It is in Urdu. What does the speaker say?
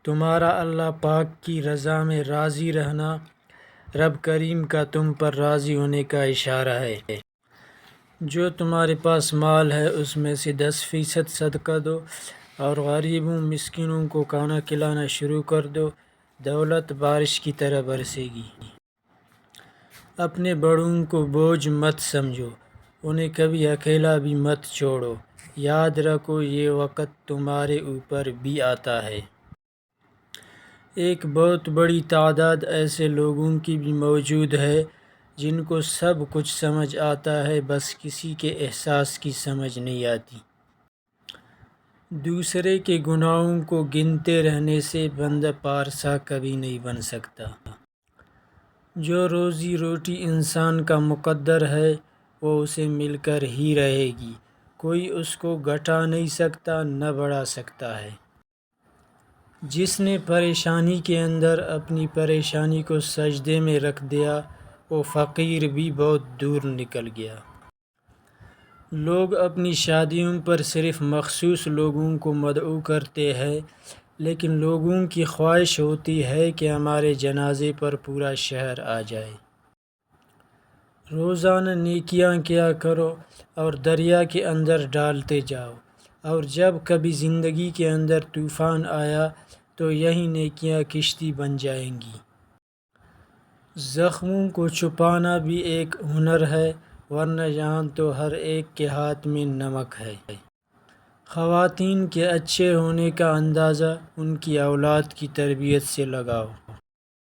تمہارا اللہ پاک کی رضا میں راضی رہنا رب کریم کا تم پر راضی ہونے کا اشارہ ہے۔ جو تمہارے پاس مال ہے اس میں سے 10% صدقہ دو اور غریبوں مسکینوں کو کھانا کھلانا شروع کر دو، دولت بارش کی طرح برسے گی۔ اپنے بڑوں کو بوجھ مت سمجھو، انہیں کبھی اکیلا بھی مت چھوڑو، یاد رکھو یہ وقت تمہارے اوپر بھی آتا ہے۔ ایک بہت بڑی تعداد ایسے لوگوں کی بھی موجود ہے جن کو سب کچھ سمجھ آتا ہے، بس کسی کے احساس کی سمجھ نہیں آتی۔ دوسرے کے گناہوں کو گنتے رہنے سے بندہ پارسا کبھی نہیں بن سکتا۔ جو روزی روٹی انسان کا مقدر ہے وہ اسے مل کر ہی رہے گی، کوئی اس کو گھٹا نہیں سکتا نہ بڑھا سکتا ہے۔ جس نے پریشانی کے اندر اپنی پریشانی کو سجدے میں رکھ دیا وہ فقیر بھی بہت دور نکل گیا۔ لوگ اپنی شادیوں پر صرف مخصوص لوگوں کو مدعو کرتے ہیں، لیکن لوگوں کی خواہش ہوتی ہے کہ ہمارے جنازے پر پورا شہر آ جائے۔ روزانہ نیکیاں کیا کرو اور دریا کے اندر ڈالتے جاؤ، اور جب کبھی زندگی کے اندر طوفان آیا تو یہی نیکیاں کشتی بن جائیں گی۔ زخموں کو چھپانا بھی ایک ہنر ہے، ورنہ یہاں تو ہر ایک کے ہاتھ میں نمک ہے۔ خواتین کے اچھے ہونے کا اندازہ ان کی اولاد کی تربیت سے لگاؤ۔